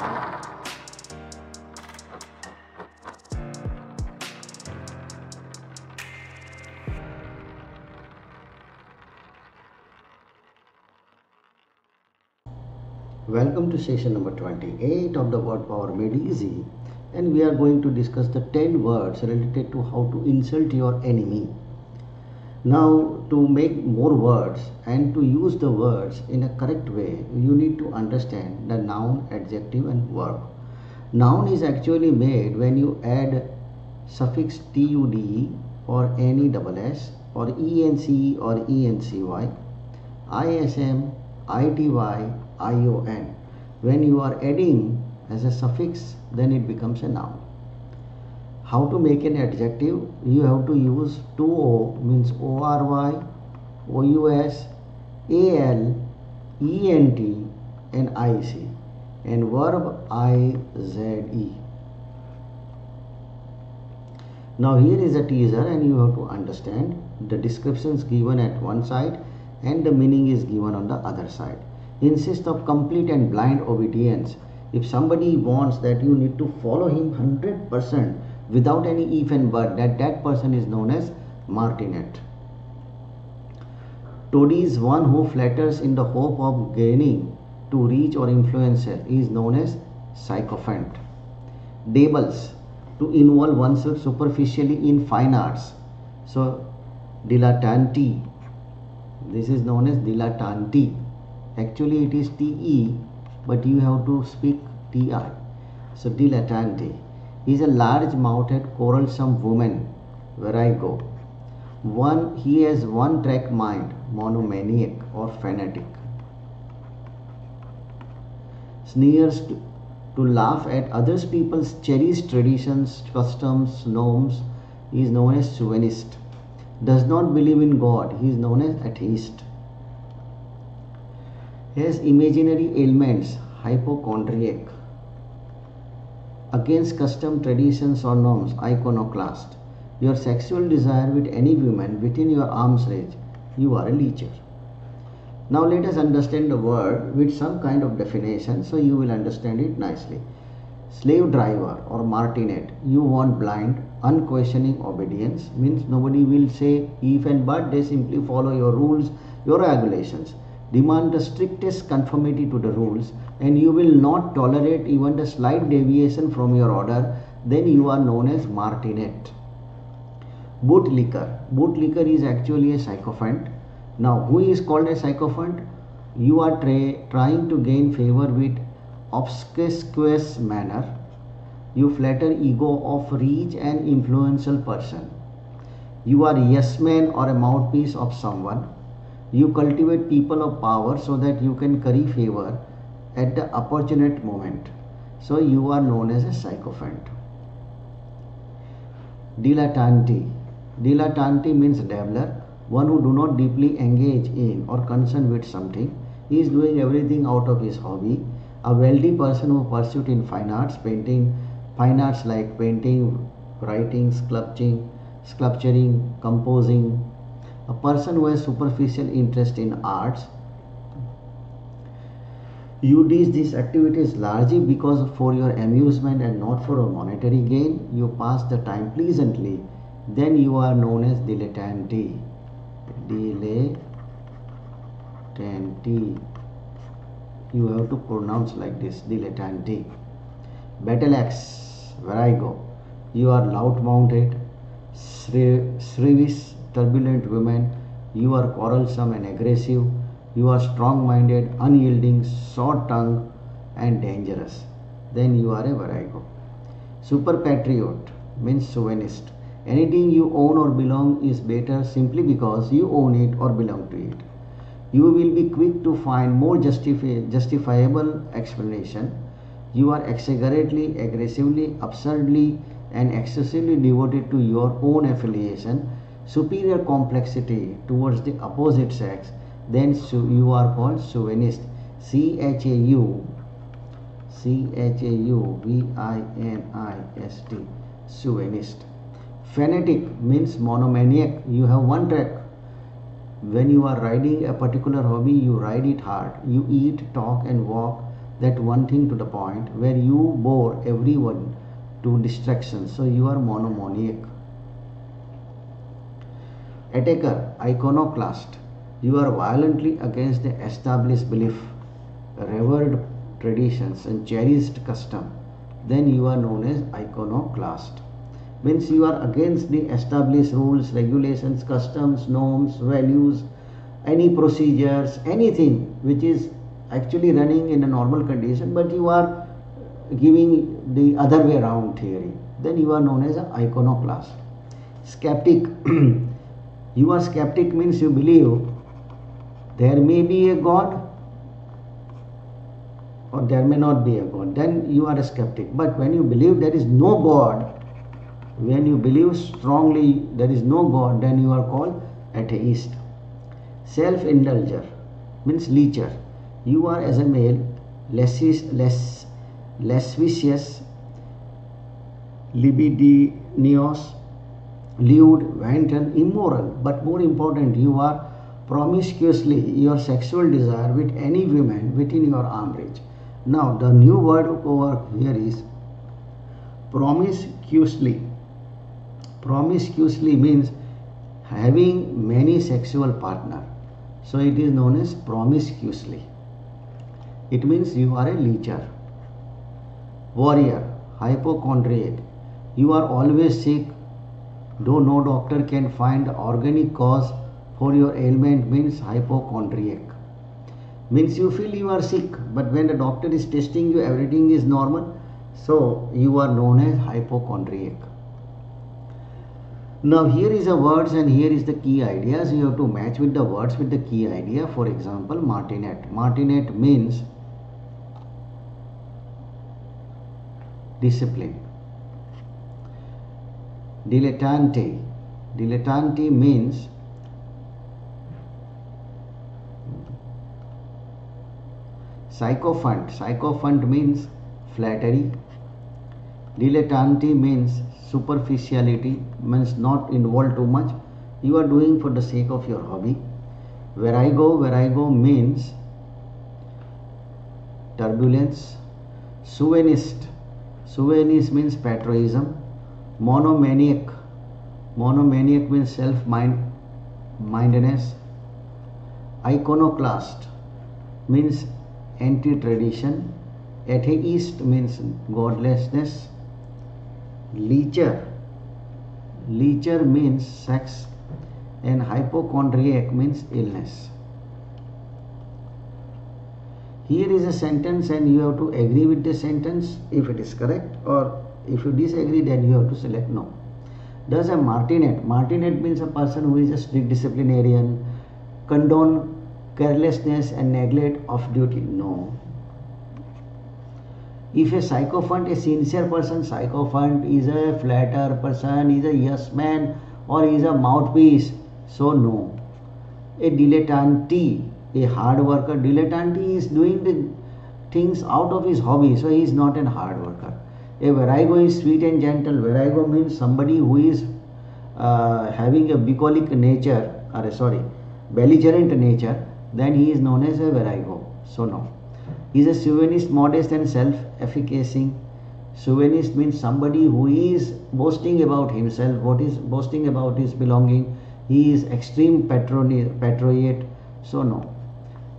Welcome to session number 28 of the Word Power Made Easy, and we are going to discuss the 10 words related to how to insult your enemy. Now, to make more words and to use the words in a correct way, you need to understand the noun, adjective and verb. Noun is actually made when you add suffix tud or any double s or enc or ency, ism, ity, ion. When you are adding as a suffix, then it becomes a noun. How to make an adjective? You have to use 2o, means ory, ous, al, ent and ic, and verb ize. Now here is a teaser, and you have to understand the descriptions given at one side and the meaning is given on the other side. Insist of complete and blind obedience. If somebody wants that you need to follow him 100% without any if and but, that person is known as martinet. Toady is one who flatters in the hope of gaining to reach or influencer is known as sycophant. Dabbles, to involve oneself superficially in fine arts. So dilettante, this is known as dilettante. Actually it is te, but you have to speak ti. So dilettante is a large-mouthed, quarrelsome woman. Virago. He has one-track mind, monomaniac or fanatic. Sneers, to laugh at others people's cherished traditions, customs, norms, he is known as chauvinist. Does not believe in God, he is known as atheist. Has imaginary ailments, hypochondriac. Against custom, traditions or norms, iconoclast. Your sexual desire with any woman within your arm's reach, you are a leecher. Now let us understand the word with some kind of definition so you will understand it nicely. Slave driver or martinet, you want blind, unquestioning obedience, means nobody will say if and but, they simply follow your rules, your regulations. Demand the strictest conformity to the rules, and you will not tolerate even the slight deviation from your order, then you are known as martinet. Bootlicker is actually a sycophant. Now who is called a sycophant? You are trying to gain favor with obsequious manner. You flatter ego of rich and influential person. You are a yes man or a mouthpiece of someone. You cultivate people of power so that you can curry favor at the opportune moment. So you are known as a sycophant. Dilettante means dabbler, one who do not deeply engage in or concern with something. He is doing everything out of his hobby. A wealthy person who pursued in fine arts like painting, writing, sculpturing, composing. A person who has superficial interest in arts. You do these activities largely because for your amusement and not for a monetary gain. You pass the time pleasantly. Then you are known as dilettante. You have to pronounce like this, dilettante. Battle axe, virago. You are loud-mouthed, shrewish, turbulent women. You are quarrelsome and aggressive. You are strong-minded, unyielding, short-tongued and dangerous. Then you are a virago. Super patriot means chauvinist. Anything you own or belong is better simply because you own it or belong to it. You will be quick to find more justifiable explanation. You are exaggerately, aggressively, absurdly and excessively devoted to your own affiliation, superior complexity towards the opposite sex, then you are called chauvinist. C-H-A-U-V-I-N-I-S-T, chauvinist. Fanatic means monomaniac. You have one track. When you are riding a particular hobby, you ride it hard. You eat, talk and walk that one thing to the point where you bore everyone to distraction. So you are monomaniac. Attacker, iconoclast. You are violently against the established belief, revered traditions and cherished custom. Then you are known as iconoclast. Means you are against the established rules, regulations, customs, norms, values, any procedures, anything which is actually running in a normal condition, but you are giving the other way around theory. Then you are known as an iconoclast. Skeptic. You are skeptic means you believe there may be a God or there may not be a God. Then you are a skeptic. But when you believe there is no God, when you believe strongly there is no God, then you are called atheist. Self-indulger means leecher. You are as a male lascivious, libidinous, lewd, wanton, immoral. But more important, you are promiscuously your sexual desire with any woman within your arm reach. Now the new word over here is promiscuously. Promiscuously means having many sexual partners. So it is known as promiscuously. It means you are a leecher. Warrior, hypochondriac. You are always sick, though no doctor can find the organic cause for your ailment, means hypochondriac. Means you feel you are sick, but when the doctor is testing you, everything is normal. So you are known as hypochondriac. Now here is the words and here is the key ideas. You have to match with the words with the key idea. For example, martinet. Martinet means discipline. Dilettante. Dilettante means sycophant. Sycophant means flattery. Dilettante means superficiality, means not involved too much. You are doing for the sake of your hobby. Virago. Virago means turbulence. Chauvinist. Chauvinist means patriotism. Monomaniac. Monomaniac means self-mindedness. Iconoclast means anti-tradition. Atheist means godlessness. Leecher. Leecher means sex. And hypochondriac means illness. Here is a sentence and you have to agree with the sentence if it is correct, or if you disagree then you have to select no. Does a martinet. Martinet means a person who is a strict disciplinarian, condone carelessness and neglect of duty. No. If a sycophant, a sincere person, sycophant is a flatter person, is a yes man or is a mouthpiece. So no. A dilettante, a hard worker. Dilettante is doing the things out of his hobby, so he is not a hard worker. A virago is sweet and gentle. Virago means somebody who is having a bucolic nature, belligerent nature, then he is known as a virago. So no. He is a chauvinist, modest and self-efficacious. Chauvinist means somebody who is boasting about himself, what is boasting about his belonging. He is extreme patriot. So no.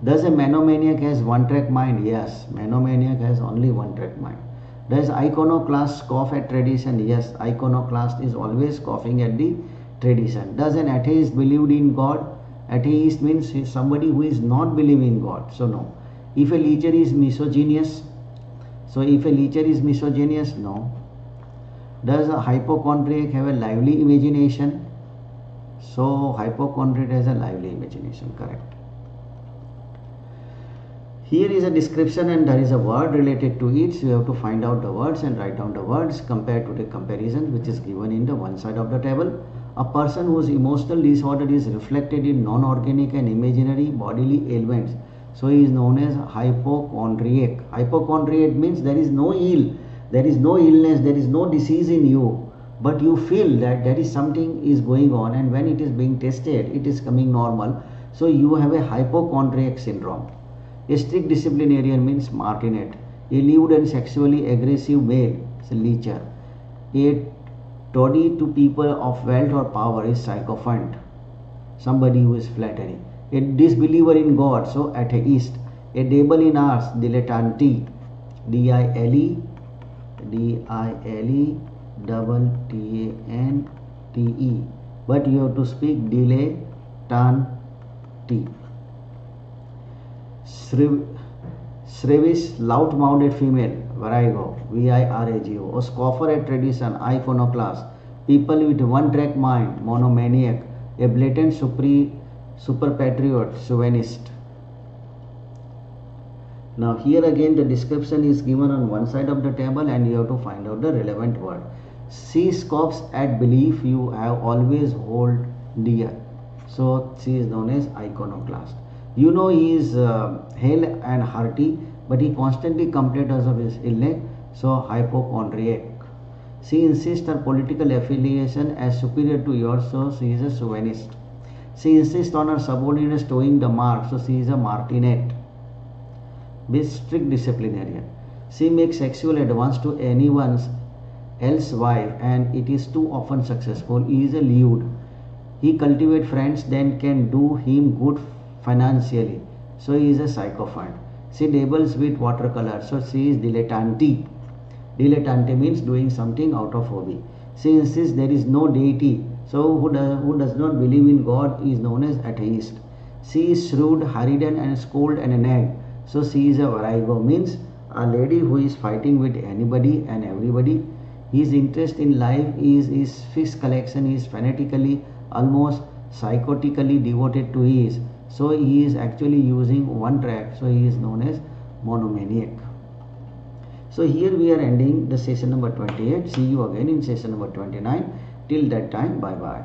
Does a monomaniac has one-track mind? Yes, monomaniac has only one-track mind. Does iconoclast scoff at tradition? Yes, iconoclast is always scoffing at the tradition. Does an atheist believe in God? Atheist means somebody who is not believing in God. So no. If a leecher is misogynist, no. Does a hypochondriac have a lively imagination? So hypochondriac has a lively imagination, correct. Here is a description and there is a word related to it. So you have to find out the words and write down the words compared to the comparison which is given in the one side of the table. A person whose emotional disorder is reflected in non-organic and imaginary bodily ailments. So he is known as hypochondriac. Hypochondriac means there is no ill, there is no illness, there is no disease in you, but you feel that there is something is going on, and when it is being tested, it is coming normal. So you have a hypochondriac syndrome. A strict disciplinarian means martinet. A lewd and sexually aggressive male is a lecher. A toady to people of wealth or power is sycophant, somebody who is flattering. A disbeliever in God, so atheist. A dabble in arts, dilettante. D-I-L-E, D-I-L-E, double T-A-N-T-E. But you have to speak dilettante. Shrewish, loud-mouthed female, virago, V-I-R-A-G-O. A scoffer at tradition, iconoclast. People with one-track mind, monomaniac. A blatant super patriot, chauvinist. Now here again the description is given on one side of the table and you have to find out the relevant word. She scoffs at belief you have always hold dear. So she is known as iconoclast. You know he is hale and hearty, but he constantly complains of his illness. So hypochondriac. She insists her political affiliation as superior to yours, so she is a chauvinist. She insists on her subordinates toeing the mark, so she is a martinet. Be strict disciplinarian. She makes sexual advance to anyone else's wife and it is too often successful. He is a lewd. He cultivates friends that can do him good financially. So he is a sycophant. She dabbles with watercolor. So she is dilettante. Dilettante means doing something out of hobby. She insists there is no deity. So who does not believe in God is known as atheist. She is shrewd, harridan and scold and a nag. So she is a virago, means a lady who is fighting with anybody and everybody. His interest in life is his fish collection. He is fanatically, almost psychotically devoted to his. So he is actually using one track. So he is known as monomaniac. So here we are ending the session number 28. See you again in session number 29. Till that time, bye bye.